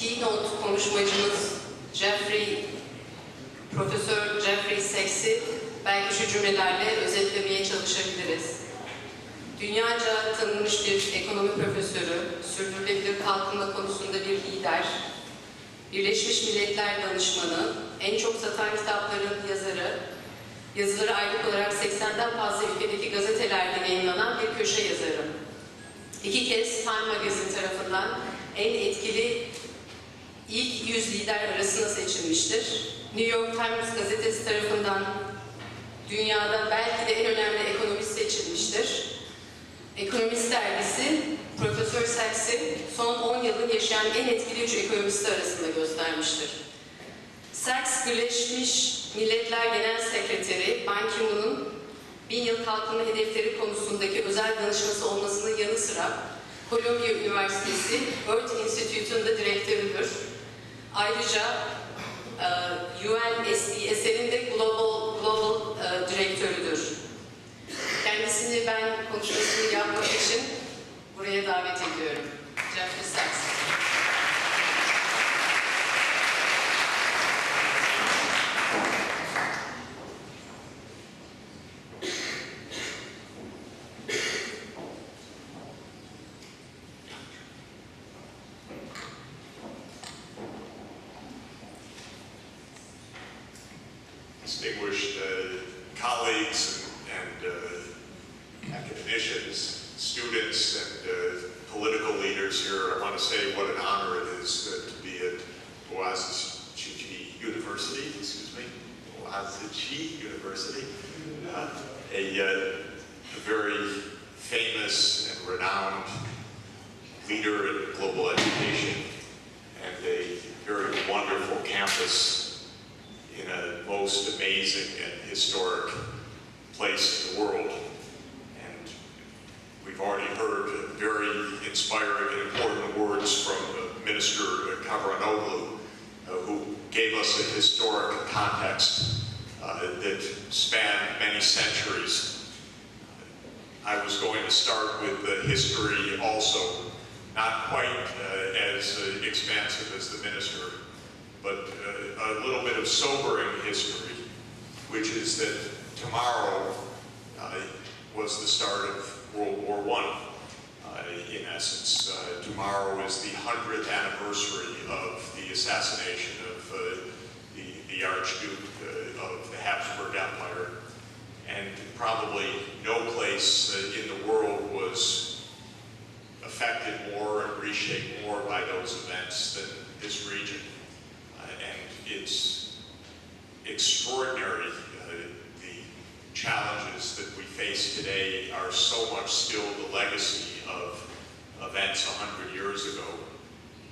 Keynote konuşmacımız Profesör Jeffrey Sachs'i belki şu cümlelerle özetlemeye çalışabiliriz. Dünyaca tanınmış bir ekonomi profesörü, sürdürülebilir kalkınma konusunda bir lider, Birleşmiş Milletler danışmanı, en çok satan kitapların yazarı, yazıları aylık olarak 80'den fazla ülkedeki gazetelerde yayınlanan bir köşe yazarı. 2 kez Time Magazine tarafından en etkili ilk 100 lider arasına seçilmiştir. New York Times gazetesi tarafından dünyada belki de en önemli ekonomist seçilmiştir. Ekonomist dergisi Profesör Sachs'i son 10 yılın yaşayan en etkili 3 ekonomisti arasında göstermiştir. Sachs, Birleşmiş Milletler Genel Sekreteri Ban Ki-moon'un 1000 yıl kalkınma hedefleri konusundaki özel danışması olmasının yanı sıra Columbia Üniversitesi Earth Institute'un da direktörüdür. Ayrıca UNSDS'nin de Global direktörüdür. Kendisini ben konuşmasını yapmak için buraya davet ediyorum. Jeffrey Sachs. Distinguished colleagues and academicians, students, and political leaders here, I want to say what an honor it is to be at Boğaziçi University, Boğaziçi University, a very famous and renowned leader in global education, and a very wonderful campus in a most amazing and historic place in the world. And we've already heard very inspiring and important words from Minister Kavranoglu, who gave us a historic context that spanned many centuries. I was going to start with the history also, not quite as expansive as the minister, but a little bit of sobering history, which is that tomorrow was the start of World War I. In essence, tomorrow is the 100th anniversary of the assassination of the Archduke of the Habsburg Empire, and probably no place in the world was affected more and reshaped more by those events than this region. And it's extraordinary. The challenges that we face today are so much still the legacy of events 100 years ago.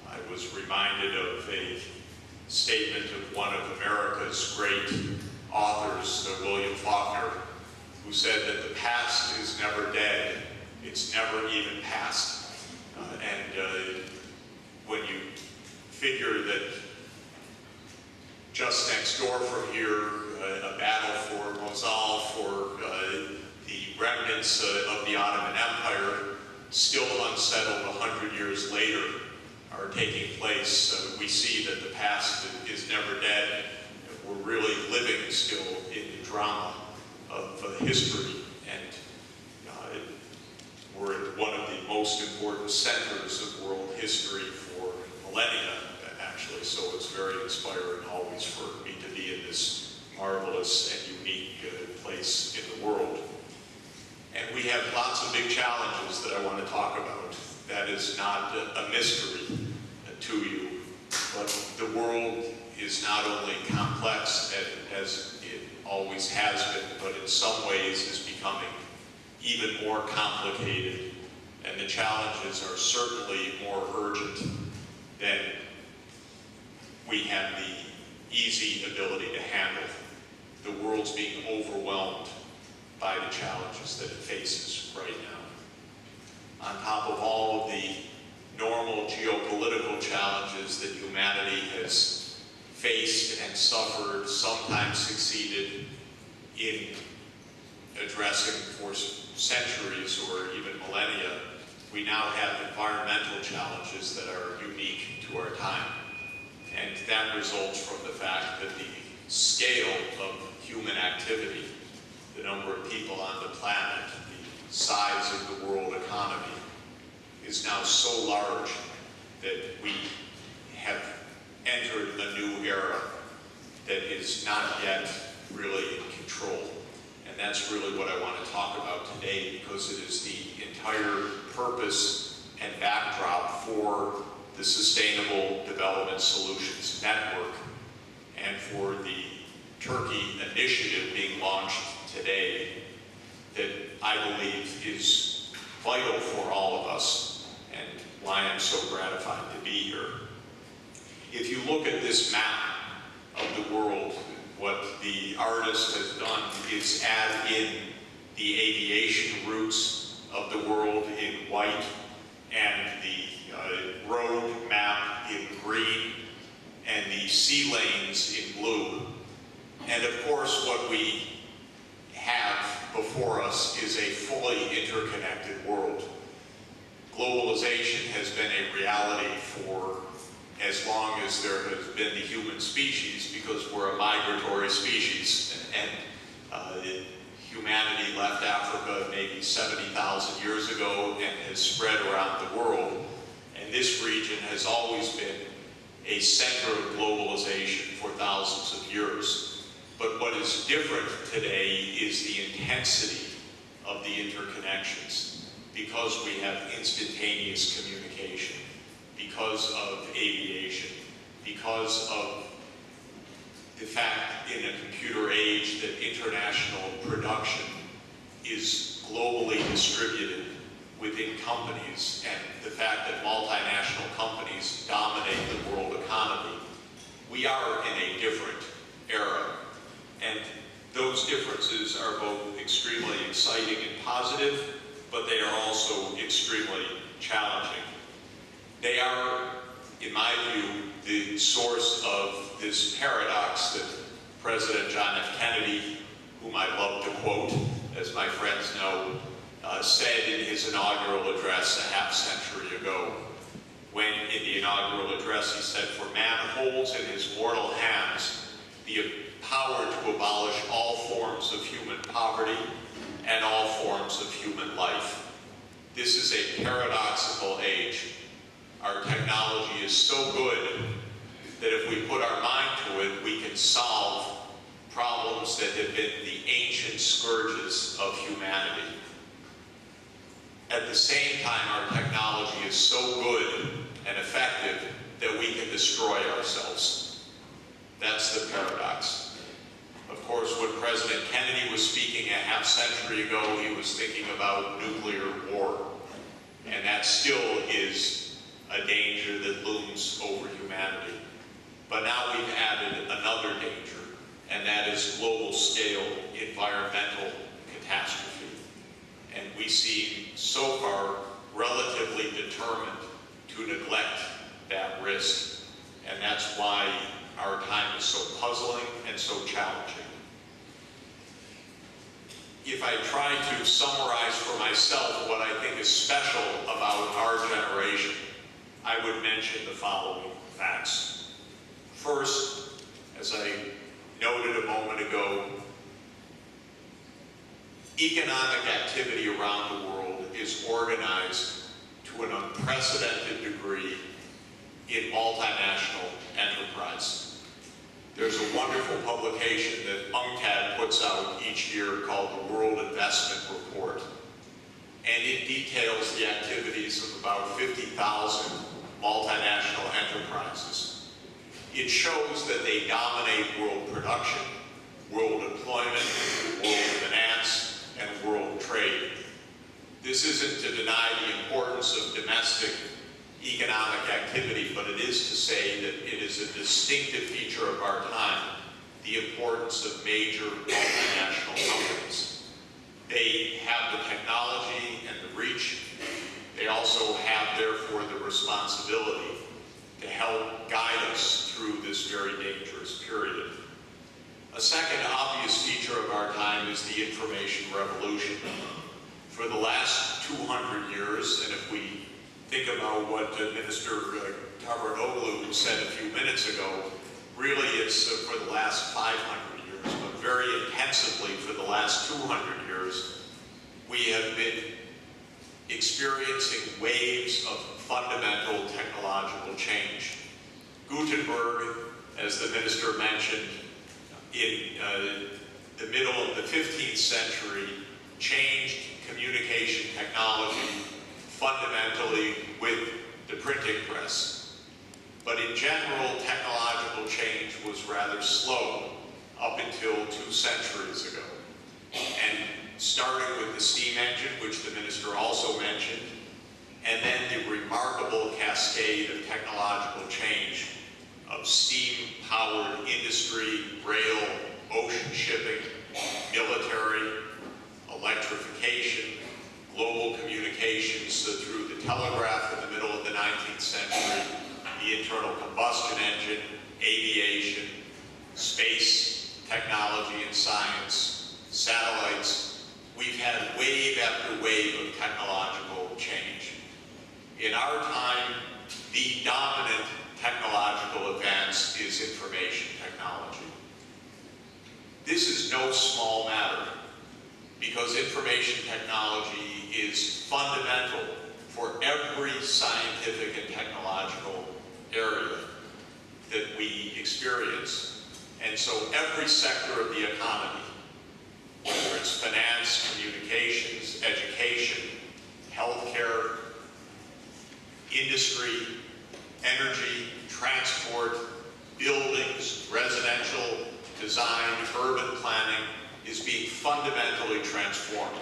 I was reminded of a statement of one of America's great authors, William Faulkner, who said that the past is never dead, it's never even past. When you figure that just next door from here, a battle for Mosul, for the remnants of the Ottoman Empire, still unsettled 100 years later, are taking place, we see that the past is never dead. We're really living still in the drama of history, and we're at one of the most important centers of world history for millennia, actually, so it's very inspiring always for me to be in this marvelous and unique place in the world. And we have lots of big challenges that I want to talk about. That is not a mystery to you, but the world is not only complex as it always has been, but in some ways is becoming even more complicated, and the challenges are certainly more urgent than we have the easy ability to handle. The world's being overwhelmed by the challenges that it faces right now. On top of all of the normal geopolitical challenges that humanity has faced and suffered, sometimes succeeded in addressing for centuries or even millennia, we now have environmental challenges that are unique to our time. And that results from the fact that the scale of human activity, the number of people on the planet, the size of the world economy, is now so large that we have entered a new era that is not yet really in control. And that's really what I want to talk about today, because it is the entire purpose and backdrop for the Sustainable Development Solutions Network and for the Turkey initiative being launched today that I believe is vital for all of us and why I'm so gratified to be here. If you look at this map of the world, what the artist has done is add in the aviation routes of the world in white and the road map in green and the sea lanes in blue. And of course, what we have before us is a fully interconnected world. Globalization has been a reality for as long as there has been the human species, because we're a migratory species. And humanity left Africa maybe 70,000 years ago and has spread around the world. And this region has always been a center of globalization for thousands of years. But what is different today is the intensity of the interconnections, because we have instantaneous communication, because of aviation, because of the fact in a computer age that international production is globally distributed within companies, and the fact that multinational companies dominate the world economy. We are in a different era, and those differences are both extremely exciting and positive, but they are also extremely challenging. They are, in my view, the source of this paradox that President John F. Kennedy, whom I love to quote, as my friends know, said in his inaugural address a half-century ago, when in the inaugural address he said, "For man holds in his mortal hands the power to abolish all forms of human poverty and all forms of human life." This is a paradoxical age. Our technology is so good that if we put our mind to it, we can solve problems that have been the ancient scourges of humanity. At the same time, our technology is so good and effective that we can destroy ourselves. That's the paradox. Of course, when President Kennedy was speaking a half-century ago, he was thinking about nuclear war. And that still is a danger that looms over humanity. But now we've added another danger, and that is global-scale environmental catastrophe. And we seem so far relatively determined to neglect that risk. And that's why our time is so puzzling and so challenging. If I try to summarize for myself what I think is special about our generation, I would mention the following facts. First, as I noted a moment ago, economic activity around the world is organized to an unprecedented degree in multinational enterprise. There's a wonderful publication that UNCTAD puts out each year called the World Investment Report. And it details the activities of about 50,000 multinational enterprises. It shows that they dominate world production, world employment, world finance, and world trade. This isn't to deny the importance of domestic economic activity, but it is to say that it is a distinctive feature of our time, the importance of major multinational companies. They have the technology and the reach. They also have, therefore, the responsibility to help guide us through this very dangerous period. A second obvious feature of our time is the information revolution. For the last last 200 years, and if we think about what Minister Kavranoglu said a few minutes ago, really it's for the last 500 years, but very intensively for the last 200 years, we have been experiencing waves of fundamental technological change. Gutenberg, as the minister mentioned, in the middle of the 15th century, changed communication technology fundamentally with the printing press. But in general, technological change was rather slow up until 2 centuries ago. And starting with the steam engine, which the minister also mentioned, and then the remarkable cascade of technological change of steam-powered industry, rail, ocean shipping, military, electrification, global communications through the telegraph in the middle of the 19th century, the internal combustion engine, aviation, space technology and science, satellites. We've had wave after wave of technological change. In our time, the dominant technological advance is information technology. This is no small matter, because information technology is fundamental for every scientific and technological area that we experience. And so every sector of the economy, whether it's finance, communications, education, healthcare, industry, energy, transport, buildings, residential design, urban planning, is being fundamentally transformed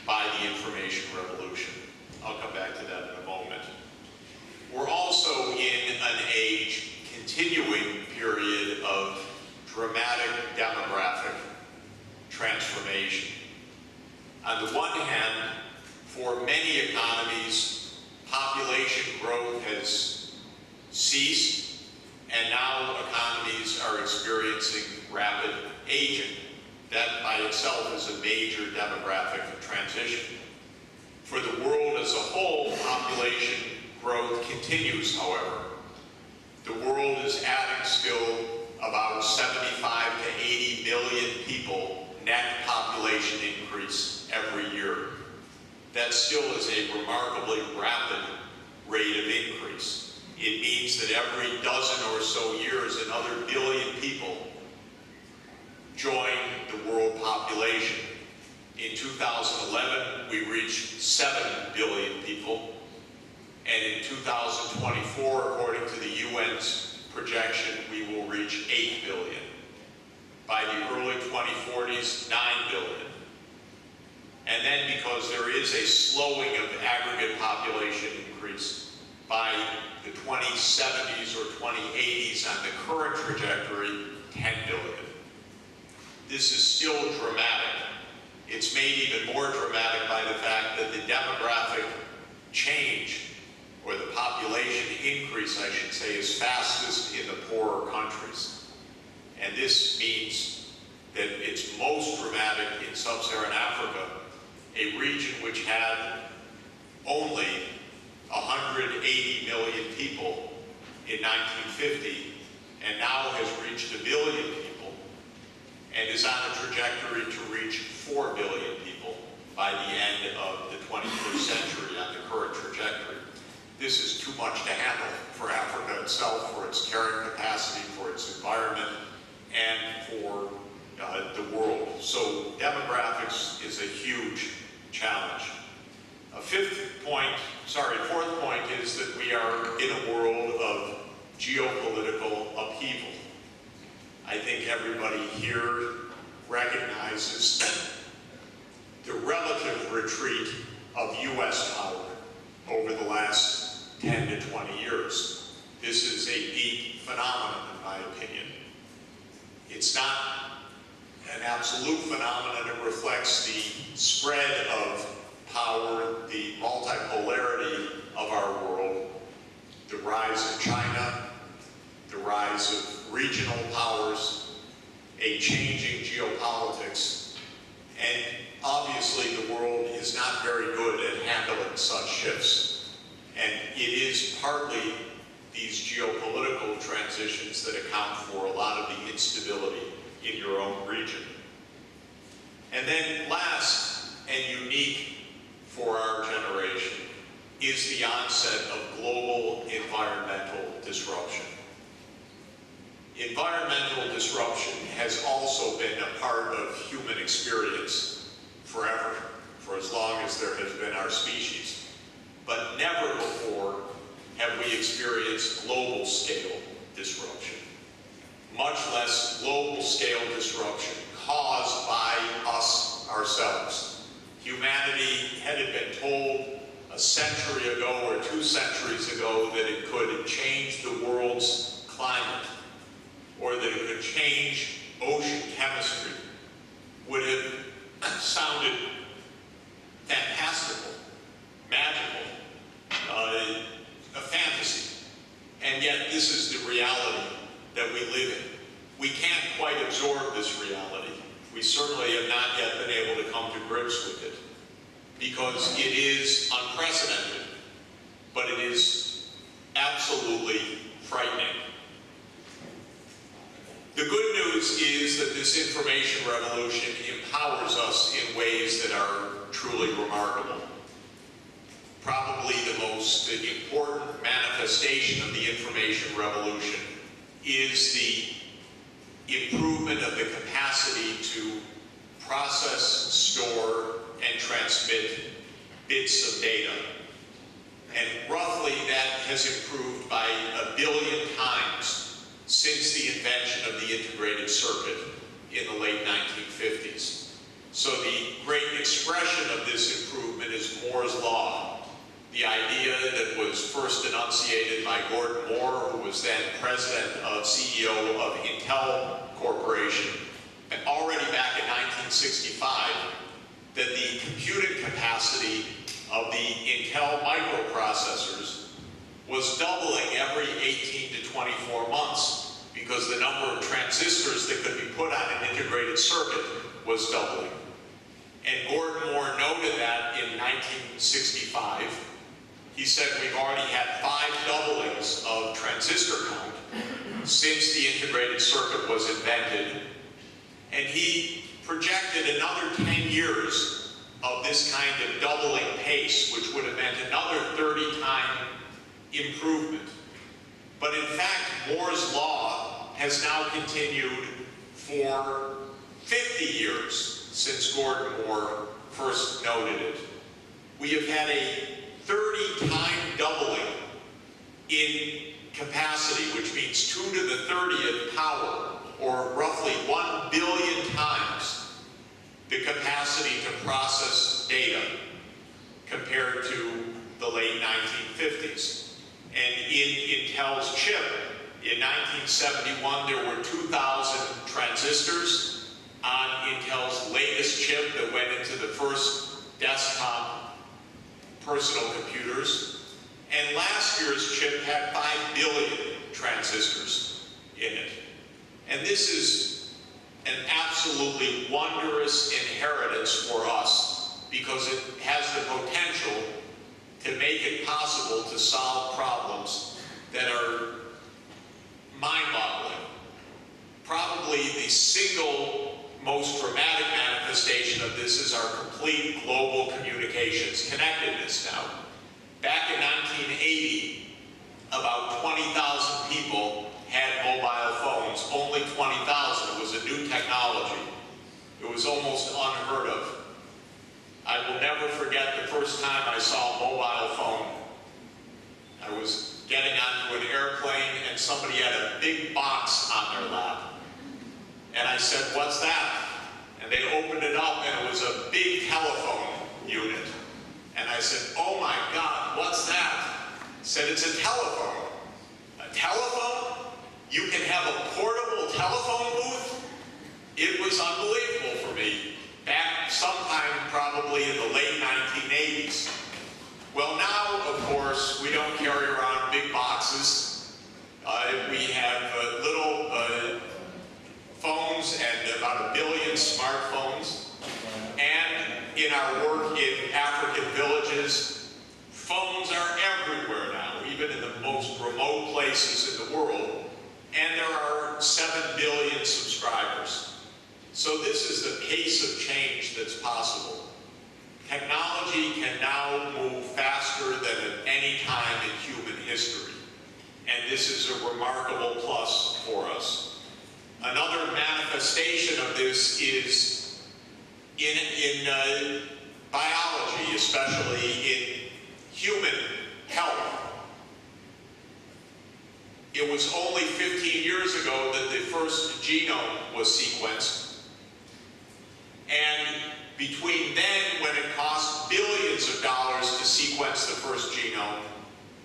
by the information revolution. I'll come back to that in a moment. We're also in an age, continuing period of dramatic demographic transformation. On the one hand, for many economies, population growth has ceased, and now economies are experiencing rapid aging. That by itself is a major demographic transition. For the world as a whole, population growth continues, however. The world is adding still about 75 to 80 million people net population increase every year. That still is a remarkably rapid rate of increase. It means that every dozen or so years, another billion people join the world population. In 2011, we reached 7 billion people, and in 2024, according to the UN's projection, we will reach 8 billion. By the early 2040s, 9 billion. And then, because there is a slowing of aggregate population increase, by the 2070s or 2080s on the current trajectory, 10 billion. This is still dramatic. It's made even more dramatic by the fact that the demographic change, or the population increase, I should say, is fastest in the poorer countries. And this means that it's most dramatic in sub-Saharan Africa, a region which had only 180 million people in 1950, and now has reached 1 billion people, and is on a trajectory to reach 4 billion people by the end of the 21st century on the current trajectory. This is too much to handle for Africa itself, for its carrying capacity, for its environment, and for the world. So demographics is a huge challenge. Fourth point is that we are in a world of geopolitical upheaval. I think everybody here recognizes that the relative retreat of U.S. power over the last 10 to 20 years. This is a deep phenomenon, in my opinion. It's not an absolute phenomenon. It reflects the spread of power, the multipolarity of our world, the rise of China, the rise of regional powers, a changing geopolitics, and obviously the world is not very good at handling such shifts. And it is partly these geopolitical transitions that account for a lot of the instability in your own region. And then last, and unique for our generation, is the onset of global environmental disruption. Environmental disruption has also been a part of human experience forever, for as long as there has been our species. But never before have we experienced global scale disruption, much less global scale disruption caused by us ourselves. Humanity had been told a century ago or 2 centuries ago that it could change the world's climate, or that it could change ocean chemistry, would have sounded fantastical, magical, a fantasy. And yet this is the reality that we live in. We can't quite absorb this reality. We certainly have not yet been able to come to grips with it, because it is unprecedented, but it is absolutely frightening. The good news is that this information revolution empowers us in ways that are truly remarkable. Probably the most important manifestation of the information revolution is the improvement of the capacity to process, store, and transmit bits of data. And roughly that has improved by 1 billion times since the invention of the integrated circuit in the late 1950s. So the great expression of this improvement is Moore's law, the idea that was first enunciated by Gordon Moore, who was then president of CEO of Intel Corporation, and already back in 1965, that the computing capacity of the Intel microprocessors was doubling every 18 to 24 months, because the number of transistors that could be put on an integrated circuit was doubling. And Gordon Moore noted that in 1965. He said we've already had 5 doublings of transistor count since the integrated circuit was invented. And he projected another 10 years of this kind of doubling pace, which would have meant another 30-time improvement. But in fact, Moore's law has now continued for 50 years since Gordon Moore first noted it. We have had a 30-time doubling in capacity, which means 2 to the 30th power, or roughly 1 billion times the capacity to process data compared to the late 1950s. And in Intel's chip, in 1971, there were 2,000 transistors on Intel's latest chip that went into the first desktop personal computers. And last year's chip had 5 billion transistors in it. And this is an absolutely wondrous inheritance for us, because it has the potential to make it possible to solve problems that are mind-boggling. Probably the single most dramatic manifestation of this is our complete global communications connectedness now. Back in 1980, about 20,000 people had mobile phones. Only 20,000. It was a new technology. It was almost unheard of. I will never forget the first time I saw a mobile phone. I was getting onto an airplane and somebody had a big box on their lap. And I said, "What's that?" And they opened it up and it was a big telephone unit. And I said, "Oh my God, what's that?" I said, "It's a telephone." "A telephone? You can have a portable telephone booth?" It was unbelievable for me, back sometime probably in the late 1980s. Well, now, of course, we don't carry around big boxes. We have little phones and about 1 billion smartphones. And places in the world, and there are 7 billion subscribers. So this is the pace of change that's possible. Technology can now move faster than at any time in human history, and this is a remarkable plus for us. Another manifestation of this is in biology, especially in human health. It was only 15 years ago that the first genome was sequenced, and between then, when it cost billions of dollars to sequence the first genome,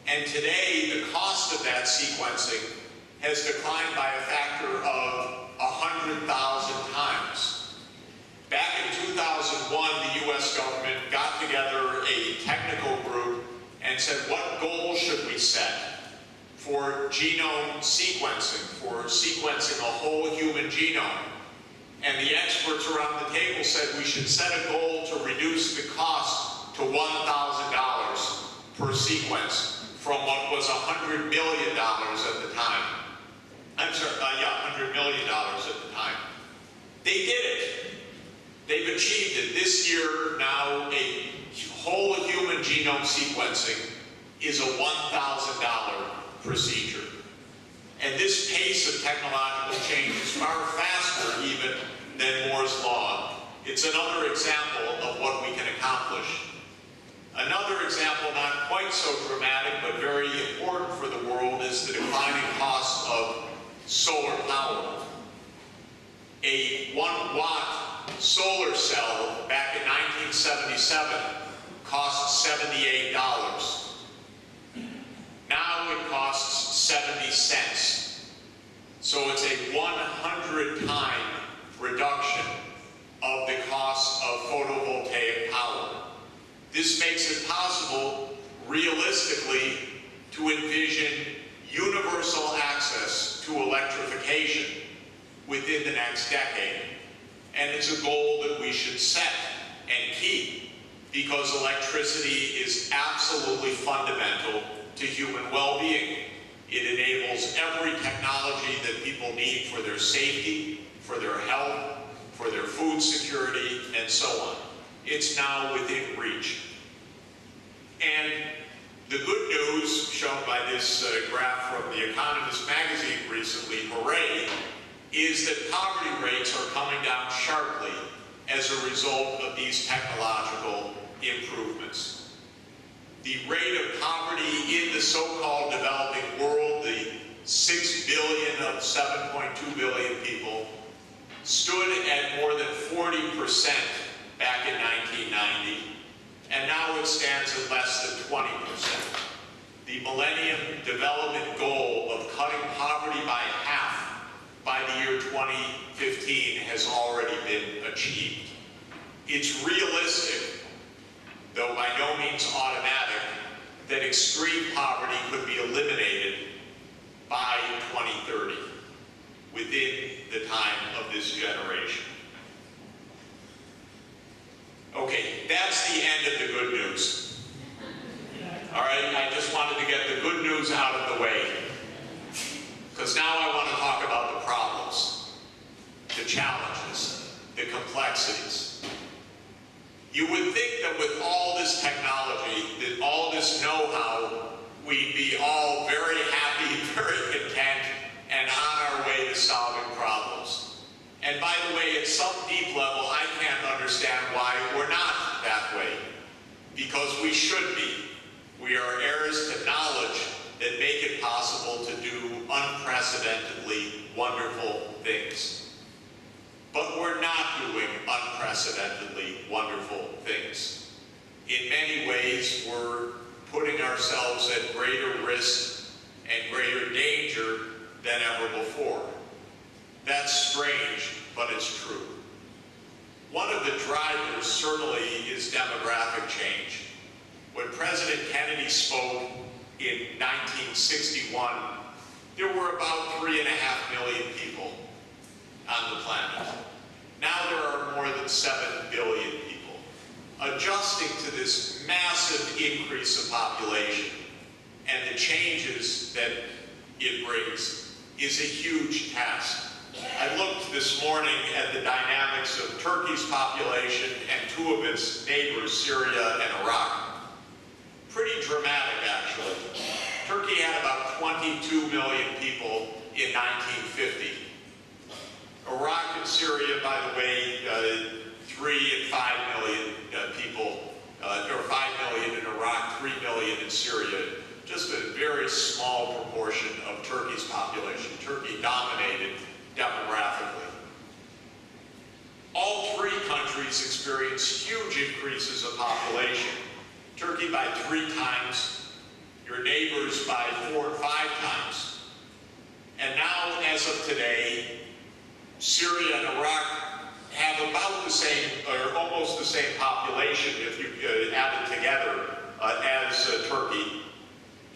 and today the cost of that sequencing has declined by a factor of 100,000 times. Back in 2001, the US government got together a technical group and said, what goal should we set for genome sequencing, for sequencing a whole human genome? And the experts around the table said we should set a goal to reduce the cost to $1,000 per sequence from what was $100 million at the time. I'm sorry, $100 million at the time. They did it. They've achieved it. This year, now, a whole human genome sequencing is a $1,000 procedure. And this pace of technological change is far faster even than Moore's Law. It's another example of what we can accomplish. Another example, not quite so dramatic, but very important for the world, is the declining cost of solar power. A 1-watt solar cell back in 1977 cost $78. Now it costs 70 cents. So it's a 100-time reduction of the cost of photovoltaic power. This makes it possible, realistically, to envision universal access to electrification within the next decade. And it's a goal that we should set and keep, because electricity is absolutely fundamental to human well-being. It enables every technology that people need for their safety, for their health, for their food security, and so on. It's now within reach. And the good news, shown by this graph from The Economist magazine recently, hooray, is that poverty rates are coming down sharply as a result of these technological improvements. The rate of poverty in the so-called developing world, the 6 billion of 7.2 billion people, stood at more than 40% back in 1990, and now it stands at less than 20%. The Millennium Development Goal of cutting poverty by half by the year 2015 has already been achieved. It's realistic, though by no means automatic, that extreme poverty could be eliminated by 2030, within the time of this generation. Okay, that's the end of the good news. All right, I just wanted to get the good news out of the way, because now I want to talk about the problems, the challenges, the complexities. You would think that with all this technology, that all this know-how, we'd be all very happy, very content, and on our way to solving problems. And by the way, at some deep level, I can't understand why we're not that way, because we should be. We are heirs to knowledge that make it possible to do unprecedentedly wonderful things. But we're not doing unprecedentedly wonderful things. In many ways, we're putting ourselves at greater risk and greater danger than ever before. That's strange, but it's true. One of the drivers certainly is demographic change. When President Kennedy spoke in 1961, there were about 3.5 million people on the planet. Now there are more than 7 billion people. Adjusting to this massive increase of population and the changes that it countries is a huge task. I looked this morning at the dynamics of Turkey's population and two of its neighbors, Syria and Iraq. Pretty dramatic, actually. Turkey had about 22 million people in 1950. Iraq and Syria, by the way, 3 and 5 million people, or 5 million in Iraq, 3 million in Syria. Just a very small proportion of Turkey's population. Turkey dominated demographically. All three countries experienced huge increases of population. Turkey by 3 times, your neighbors by 4 and 5 times. And now, as of today, Syria and Iraq have about the same, or almost the same population, if you add it together, as Turkey.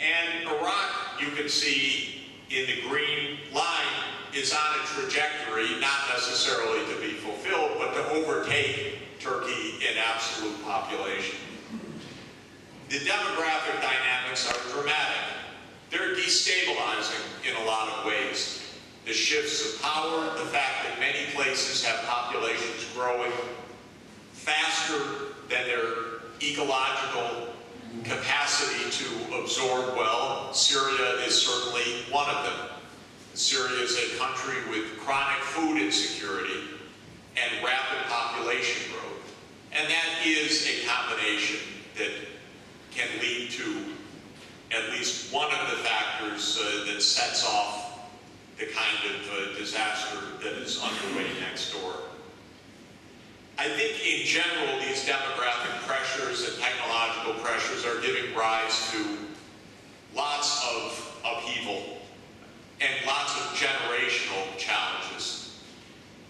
And Iraq, you can see in the green line, is on a trajectory, not necessarily to be fulfilled, but to overtake Turkey in absolute population. The demographic dynamics are dramatic. They're destabilizing in a lot of ways. The shifts of power, the fact that many places have populations growing faster than their ecological capacity to absorb well. Syria is certainly one of them. Syria is a country with chronic food insecurity and rapid population growth. And that is a combination that can lead to at least one of the factors that sets off the kind of disaster that is underway next door. I think in general, these demographic pressures and technological pressures are giving rise to lots of upheaval and lots of generational challenges.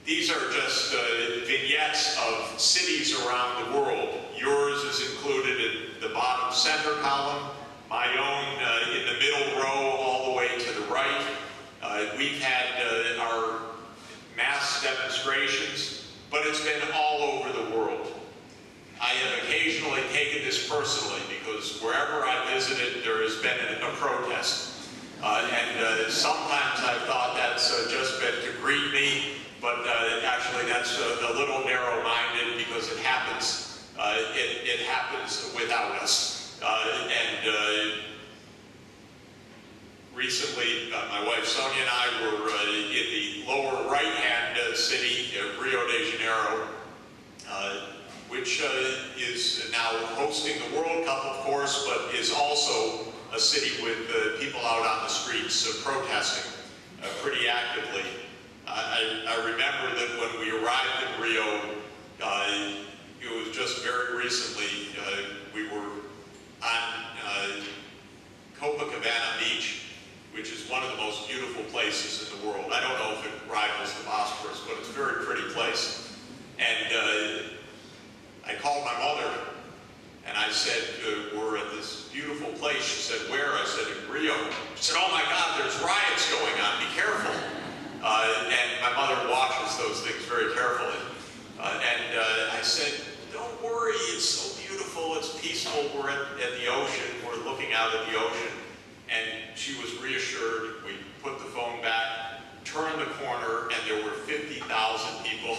These are just vignettes of cities around the world. Yours is included in the bottom center column, my own in the middle row all the way to the right. We've had our mass demonstrations, but it's been all over the world. I have occasionally taken this personally because wherever I visited, there has been a protest. And sometimes I've thought that's just been to greet me, but actually that's a little narrow-minded because it happens without us. Recently, my wife Sonia and I were in the lower right-hand city, Rio de Janeiro, which is now hosting the World Cup, of course, but is also a city with people out on the streets protesting pretty actively. I remember that when we arrived in Rio, it was just very recently, we were on Copacabana Beach, which is one of the most beautiful places in the world. I don't know if it rivals the Bosphorus, but it's a very pretty place. And I called my mother, and I said, we're at this beautiful place. She said, where? I said, in Rio. She said, oh my God, there's riots going on, be careful. And my mother watches those things very carefully. I said, don't worry, it's so beautiful, it's peaceful, we're at the ocean, we're looking out at the ocean. And she was reassured. We put the phone back, turned the corner, and there were 50,000 people,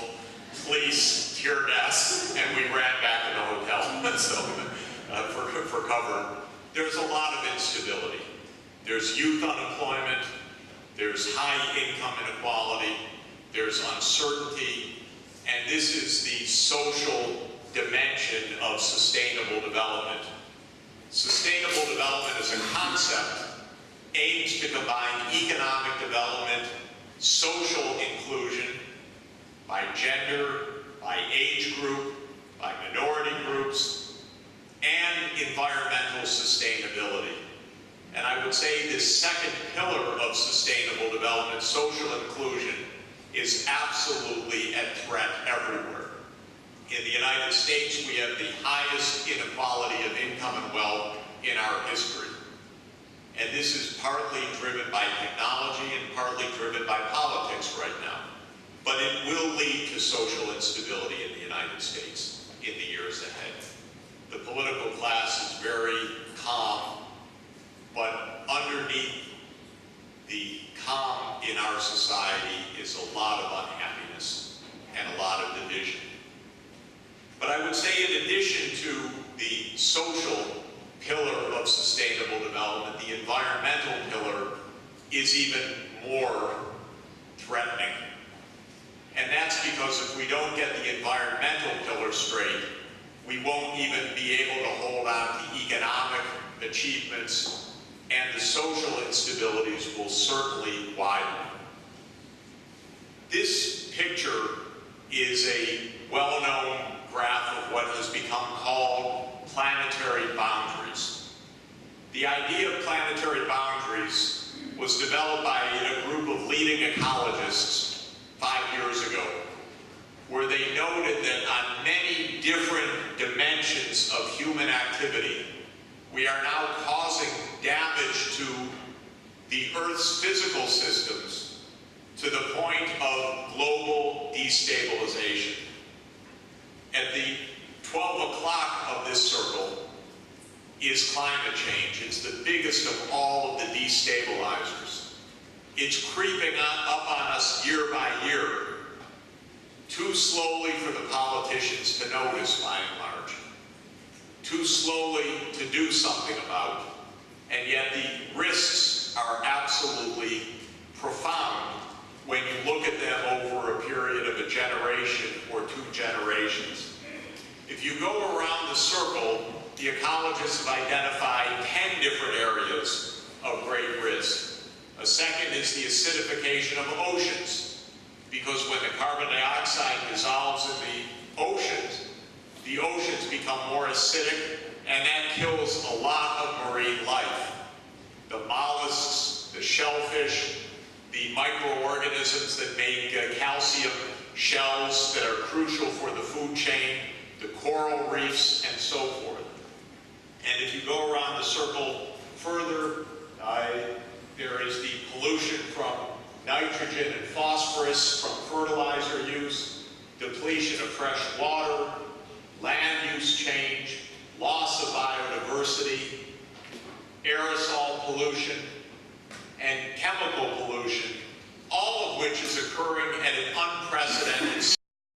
police, tear gas, and we ran back to the hotel so, for cover. There's a lot of instability. There's youth unemployment, there's high income inequality, there's uncertainty, and this is the social dimension of sustainable development. Sustainable development as a concept aims to combine economic development, social inclusion, by gender, by age group, by minority groups, and environmental sustainability. And I would say this second pillar of sustainable development, social inclusion, is absolutely at threat everywhere. In the United States, we have the highest inequality of income and wealth in our history. And this is partly driven by technology and partly driven by politics right now. But it will lead to social instability in the United States in the years ahead. The political class is very calm, but underneath the become in our society is a lot of unhappiness and a lot of division. But I would say in addition to the social pillar of sustainable development, the environmental pillar is even more threatening. And that's because if we don't get the environmental pillar straight, we won't even be able to hold on to economic achievements, and the social instabilities will certainly widen. This picture is a well-known graph of what has become called planetary boundaries. The idea of planetary boundaries was developed by a group of leading ecologists 5 years ago, where they noted that on many different dimensions of human activity, we are now causing damage to the Earth's physical systems to the point of global destabilization. At the 12 o'clock of this circle is climate change. It's the biggest of all of the destabilizers. It's creeping up on us year by year, too slowly for the politicians to notice by and large, too slowly to do something about, and yet the risks are absolutely profound when you look at them over a period of a generation or 2 generations. If you go around the circle, the ecologists have identified 10 different areas of great risk. A second is the acidification of oceans, because when the carbon dioxide dissolves in the oceans become more acidic, and that kills a lot of marine life. The mollusks, the shellfish, the microorganisms that make calcium shells that are crucial for the food chain, the coral reefs, and so forth. And if you go around the circle further, there is the pollution from nitrogen and phosphorus from fertilizer use, depletion of fresh water, land use change, loss of biodiversity, aerosol pollution, and chemical pollution, all of which is occurring at an unprecedented